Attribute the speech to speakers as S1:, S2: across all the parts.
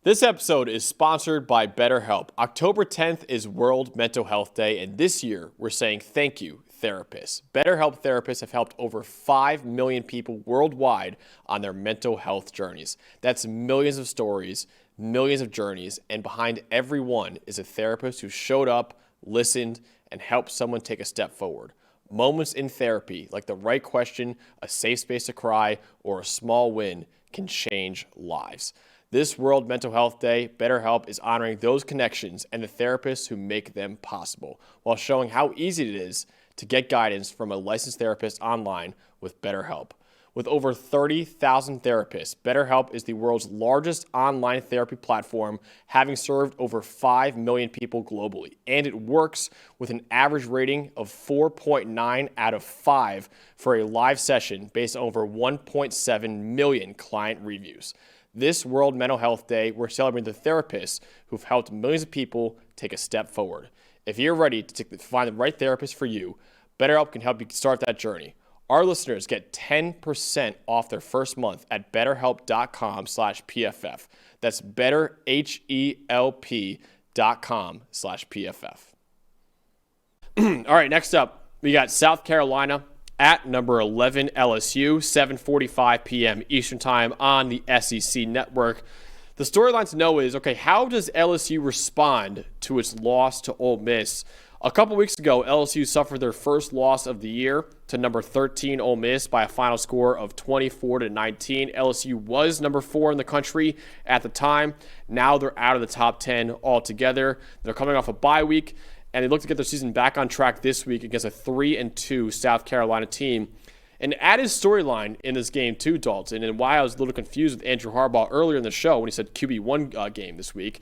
S1: This episode is sponsored by BetterHelp. October 10th is World Mental Health Day, and this year we're saying thank you, therapists. BetterHelp therapists have helped over 5 million people worldwide on their mental health journeys. That's millions of stories, millions of journeys, and behind every one is a therapist who showed up, listened, and helped someone take a step forward. Moments in therapy, like the right question, a safe space to cry, or a small win, can change lives. This World Mental Health Day, BetterHelp is honoring those connections and the therapists who make them possible, while showing how easy it is to get guidance from a licensed therapist online with BetterHelp. With over 30,000 therapists, BetterHelp is the world's largest online therapy platform, having served over 5 million people globally. And it works with an average rating of 4.9 out of 5 for a live session based on over 1.7 million client reviews. This World Mental Health Day, we're celebrating the therapists who've helped millions of people take a step forward. If you're ready to find the right therapist for you, BetterHelp can help you start that journey. Our listeners get 10% off their first month at betterhelp.com/PFF. That's betterhelp.com/PFF. All right, next up, we got South Carolina at number 11 LSU, 7:45 p.m. Eastern Time on the SEC Network. The storyline to know is, okay, how does LSU respond to its loss to Ole Miss? A couple weeks ago, LSU suffered their first loss of the year to number 13 Ole Miss by a final score of 24-19. LSU was number 4 in the country at the time. Now they're out of the top 10 altogether. They're coming off a bye week, and they look to get their season back on track this week against a 3-2 South Carolina team. And add his storyline in this game too, Dalton, and why I was a little confused with Andrew Harbaugh earlier in the show when he said QB1 game this week.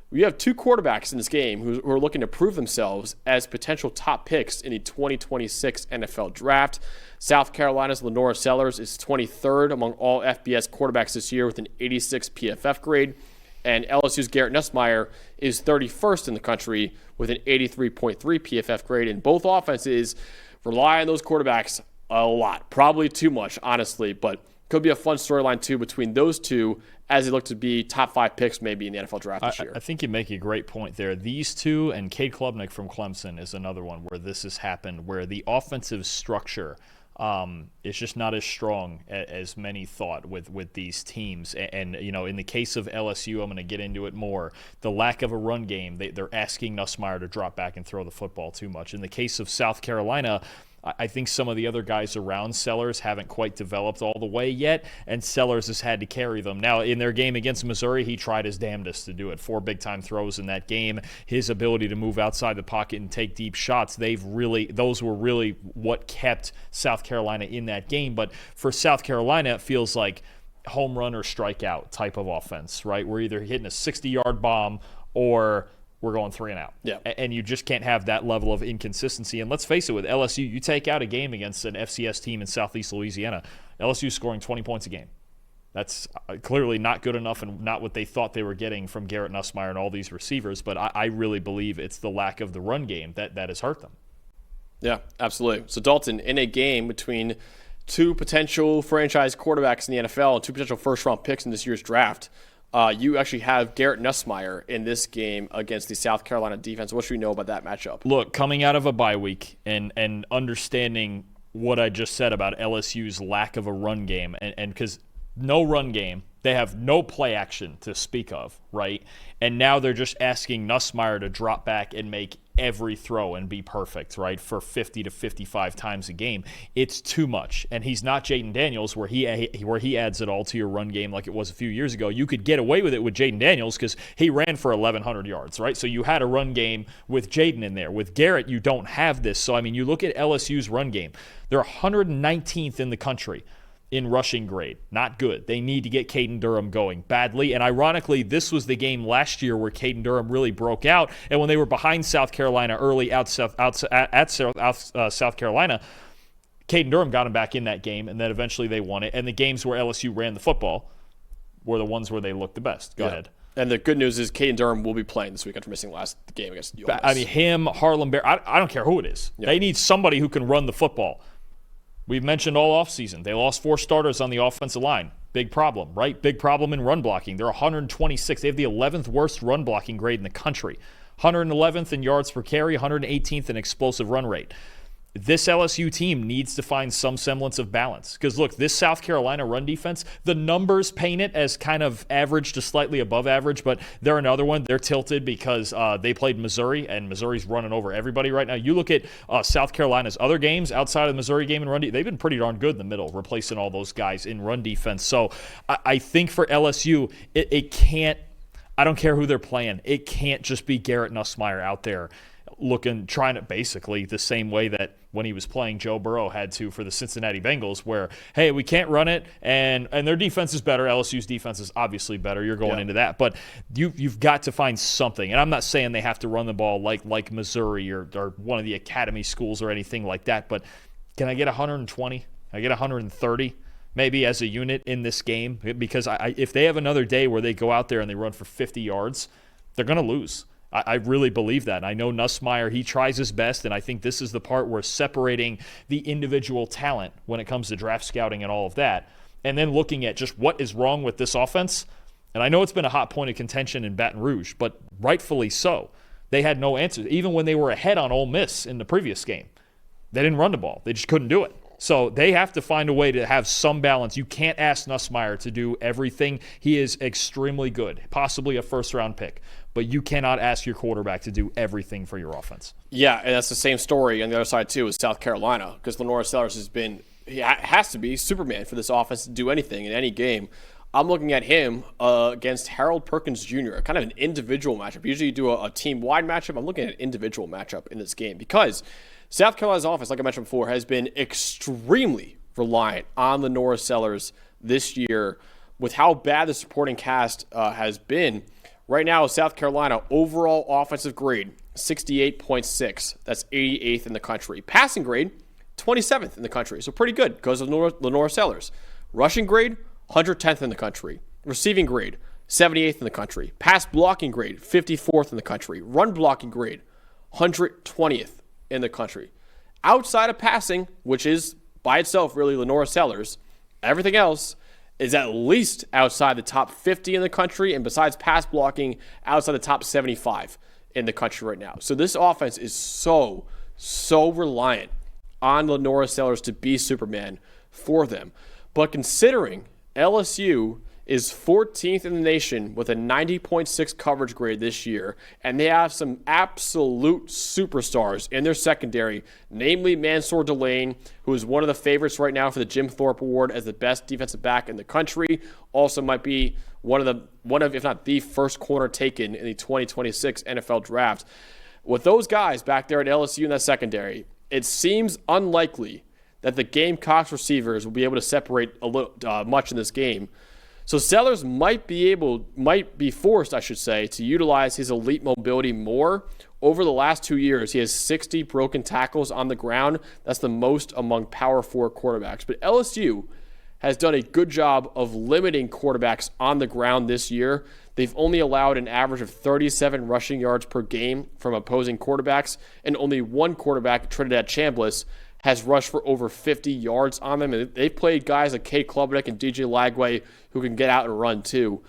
S1: We have two quarterbacks in this game who are looking to prove themselves as potential top picks in the 2026 NFL Draft. South Carolina's Lenora Sellers is 23rd among all FBS quarterbacks this year with an 86 PFF grade. And LSU's Garrett Nussmeier is 31st in the country with an 83.3 PFF grade. And both offenses rely on those quarterbacks a lot. Probably too much, honestly, but could be a fun storyline, too, between those two as they look to be top 5 picks maybe in the NFL Draft this year.
S2: I think you make a great point there. These two, and Cade Klubnik from Clemson is another one where this has happened, where the offensive structure is just not as strong as many thought with these teams. And, you know, in the case of LSU, I'm going to get into it more. The lack of a run game, they're asking Nussmeier to drop back and throw the football too much. In the case of South Carolina, I think some of the other guys around Sellers haven't quite developed all the way yet, and Sellers has had to carry them. Now, in their game against Missouri, he tried his damnedest to do it. 4 big-time throws in that game. His ability to move outside the pocket and take deep shots, those were really what kept South Carolina in that game. But for South Carolina, it feels like home run or strikeout type of offense, right? We're either hitting a 60-yard bomb or we're going 3 and out.
S1: Yeah.
S2: And you just can't have that level of inconsistency. And let's face it, with LSU, you take out a game against an FCS team in Southeast Louisiana, LSU scoring 20 points a game. That's clearly not good enough and not what they thought they were getting from Garrett Nussmeier and all these receivers. But I really believe it's the lack of the run game that has hurt them.
S1: Yeah, absolutely. So, Dalton, in a game between two potential franchise quarterbacks in the NFL and two potential first-round picks in this year's draft, you actually have Garrett Nussmeier in this game against the South Carolina defense. What should we know about that matchup?
S2: Look, coming out of a bye week and understanding what I just said about LSU's lack of a run game, and because no run game, they have no play action to speak of, right? And now they're just asking Nussmeier to drop back and make every throw and be perfect, right, for 50 to 55 times a game. It's too much. And he's not Jaden Daniels where he adds it all to your run game like it was a few years ago. You could get away with it with Jaden Daniels because he ran for 1,100 yards, right? So you had a run game with Jaden in there. With Garrett, you don't have this. So, I mean, you look at LSU's run game. They're 119th in the country in rushing grade. Not good. They need to get Caden Durham going badly. And ironically, this was the game last year where Caden Durham really broke out. And when they were behind South Carolina early at South Carolina, Caden Durham got him back in that game, and then eventually they won it. And the games where LSU ran the football were the ones where they looked the best. Go ahead.
S1: And the good news is Caden Durham will be playing this week after missing last game against Ole Miss.
S2: I mean, him, Harlem Bear, I don't care who it is. Yeah. They need somebody who can run the football. We've mentioned all offseason. They lost 4 starters on the offensive line. big problem, right? Big problem in run blocking. They're 126. They have the 11th worst run blocking grade in the country. 111th in yards per carry, 118th in explosive run rate. This LSU team needs to find some semblance of balance. Because, look, this South Carolina run defense, the numbers paint it as kind of average to slightly above average, but they're another one. They're tilted because they played Missouri, and Missouri's running over everybody right now. You look at South Carolina's other games outside of the Missouri game in run defense, they've been pretty darn good in the middle, replacing all those guys in run defense. So I think for LSU, it can't, I don't care who they're playing, it can't just be Garrett Nussmeier out there trying to basically the same way that when he was playing Joe Burrow had to for the Cincinnati Bengals, where, hey, we can't run it, and their defense is better. LSU's defense is obviously better. You're going into that. But you've got to find something. And I'm not saying they have to run the ball like Missouri or one of the academy schools or anything like that, but can I get 120? Can I get 130? Maybe as a unit in this game? Because if they have another day where they go out there and they run for 50 yards, they're going to lose. I really believe that. I know Nussmeier, he tries his best, and I think this is the part where separating the individual talent when it comes to draft scouting and all of that, and then looking at just what is wrong with this offense. And I know it's been a hot point of contention in Baton Rouge, but rightfully so. They had no answers. Even when they were ahead on Ole Miss in the previous game, they didn't run the ball. They just couldn't do it. So they have to find a way to have some balance. You can't ask Nussmeier to do everything. He is extremely good, possibly a first-round pick. But you cannot ask your quarterback to do everything for your offense.
S1: Yeah, and that's the same story on the other side, too, is South Carolina, because Lenora Sellers has to be Superman for this offense to do anything in any game. I'm looking at him against Harold Perkins Jr., kind of an individual matchup. Usually you do a team-wide matchup. I'm looking at an individual matchup in this game because South Carolina's offense, like I mentioned before, has been extremely reliant on Lenora Sellers this year with how bad the supporting cast has been. Right now, South Carolina overall offensive grade, 68.6. That's 88th in the country. Passing grade, 27th in the country. So pretty good because of Lenora Sellers. Rushing grade, 110th in the country. Receiving grade, 78th in the country. Pass blocking grade, 54th in the country. Run blocking grade, 120th in the country. Outside of passing, which is by itself really Lenora Sellers, everything else is at least outside the top 50 in the country, and besides pass blocking, outside the top 75 in the country right now. So this offense is so reliant on Lenora Sellers to be Superman for them. But considering LSU is 14th in the nation with a 90.6 coverage grade this year, and they have some absolute superstars in their secondary, namely Mansour Delane, who is one of the favorites right now for the Jim Thorpe Award as the best defensive back in the country. Also might be one of if not the first corner taken in the 2026 NFL Draft. With those guys back there at LSU in that secondary, it seems unlikely that the Gamecocks receivers will be able to separate a little much in this game. So Sellers might be forced, to utilize his elite mobility more. Over the last 2 years, he has 60 broken tackles on the ground. That's the most among Power 4 quarterbacks. But LSU has done a good job of limiting quarterbacks on the ground this year. They've only allowed an average of 37 rushing yards per game from opposing quarterbacks, and only one quarterback, Trinidad Chambliss, has rushed for over 50 yards on them. And they've played guys like Cade Klubnik and DJ Lagway who can get out and run too.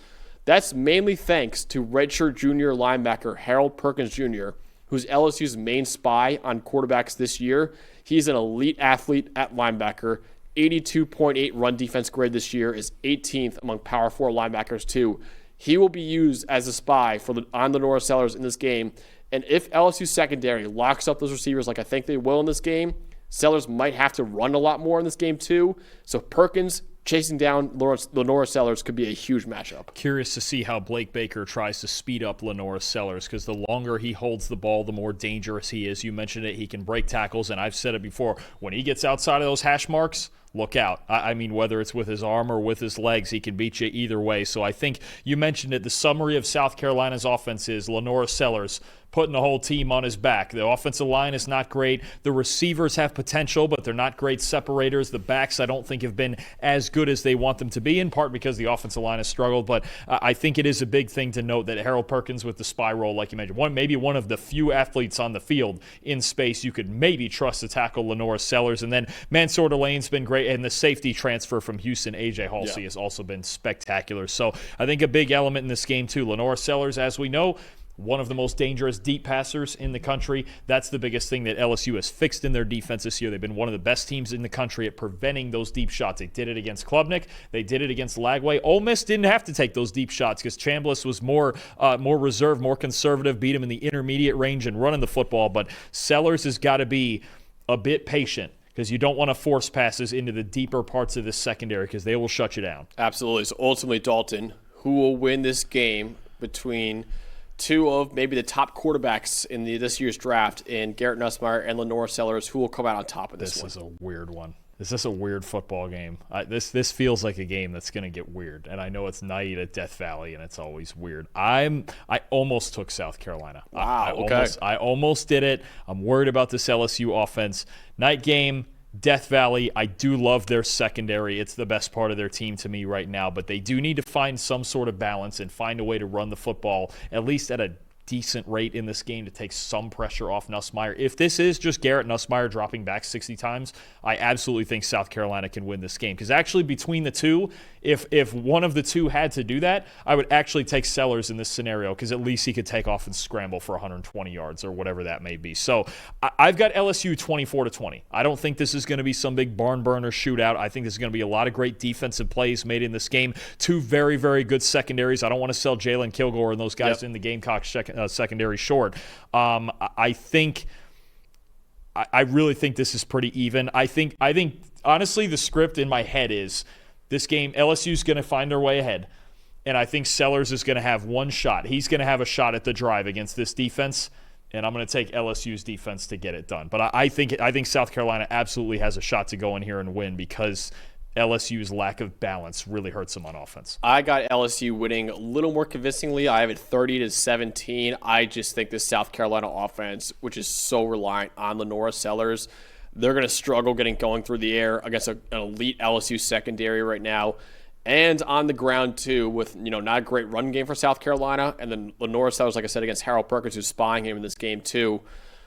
S1: That's mainly thanks to redshirt junior linebacker Harold Perkins Jr., who's LSU's main spy on quarterbacks this year. He's an elite athlete at linebacker. 82.8 run defense grade this year, is 18th among Power 4 linebackers too. He will be used as a spy on Lenora Sellers in this game. And if LSU secondary locks up those receivers like I think they will in this game, Sellers might have to run a lot more in this game too. So Perkins chasing down Lenora Sellers could be a huge matchup.
S2: Curious to see how Blake Baker tries to speed up Lenora Sellers, because the longer he holds the ball, the more dangerous he is. You mentioned it, he can break tackles, and I've said it before, when he gets outside of those hash marks, look out. I mean, whether it's with his arm or with his legs, he can beat you either way. So I think you mentioned it. The summary of South Carolina's offense is Lenora Sellers, putting the whole team on his back. The offensive line is not great. The receivers have potential, but they're not great separators. The backs, I don't think, have been as good as they want them to be, in part because the offensive line has struggled. But I think it is a big thing to note that Harold Perkins with the spy roll, like you mentioned, maybe one of the few athletes on the field in space you could maybe trust to tackle Lenora Sellers. And then Mansour Delane's been great, and the safety transfer from Houston, A.J. Halsey, has also been spectacular. So I think a big element in this game, too. Lenora Sellers, as we know, one of the most dangerous deep passers in the country. That's the biggest thing that LSU has fixed in their defense this year. They've been one of the best teams in the country at preventing those deep shots. They did it against Klubnik. They did it against Lagway. Ole Miss didn't have to take those deep shots because Chambliss was more reserved, more conservative, beat him in the intermediate range and running the football. But Sellers has got to be a bit patient, because you don't want to force passes into the deeper parts of this secondary because they will shut you down.
S1: Absolutely. So ultimately, Dalton, who will win this game between two of maybe the top quarterbacks in this year's draft in Garrett Nussmeier and Lenora Sellers, who will come out on top of this one?
S2: This is a weird one. This is a weird football game. This feels like a game that's going to get weird, and I know it's night at Death Valley, and it's always weird. I almost took South Carolina.
S1: Wow, okay.
S2: I almost did it. I'm worried about this LSU offense. Night game, Death Valley, I do love their secondary. It's the best part of their team to me right now, but they do need to find some sort of balance and find a way to run the football, at least at a decent rate in this game, to take some pressure off Nussmeier. If this is just Garrett Nussmeier dropping back 60 times, I absolutely think South Carolina can win this game. Because actually between the two, if one of the two had to do that, I would actually take Sellers in this scenario, because at least he could take off and scramble for 120 yards or whatever that may be. So I've got LSU 24-20. I don't think this is going to be some big barn burner shootout. I think there's going to be a lot of great defensive plays made in this game. Two very, very good secondaries. I don't want to sell Jalen Kilgore and those guys in the Gamecocks secondary short. I really think this is pretty even. I think honestly the script in my head is this game, LSU's going to find their way ahead, and I think Sellers is going to have one shot. He's going to have a shot at the drive against this defense, and I'm going to take LSU's defense to get it done. But I think South Carolina absolutely has a shot to go in here and win, because LSU's lack of balance really hurts them on offense.
S1: I got LSU winning a little more convincingly. I have it 30-17. I just think this South Carolina offense, which is so reliant on Lenora Sellers, they're going to struggle going through the air against an elite LSU secondary right now, and on the ground too, with not a great run game for South Carolina, and then Lenora Sellers, like I said, against Harold Perkins, who's spying him in this game too.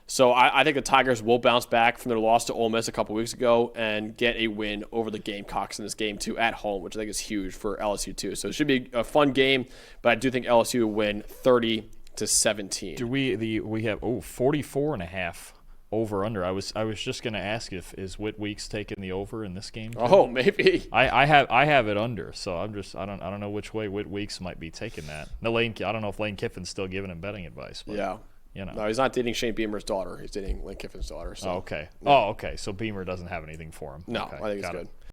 S1: So I think the Tigers will bounce back from their loss to Ole Miss a couple weeks ago and get a win over the Gamecocks in this game too at home, which I think is huge for LSU too. So it should be a fun game, but I do think LSU will win 30-17.
S2: Do we have 44.5 over under? I was just going to ask is Whit Weeks taking the over in this game too?
S1: Oh, maybe.
S2: I have it under, so I don't know which way Whit Weeks might be taking that. No, I don't know if Lane Kiffin's still giving him betting advice. But,
S1: yeah. No, he's not dating Shane Beamer's daughter. He's dating Lane Kiffin's daughter. So.
S2: Oh, okay.
S1: Yeah.
S2: Oh, okay. So Beamer doesn't have anything for him.
S1: No,
S2: okay.
S1: I think it's good.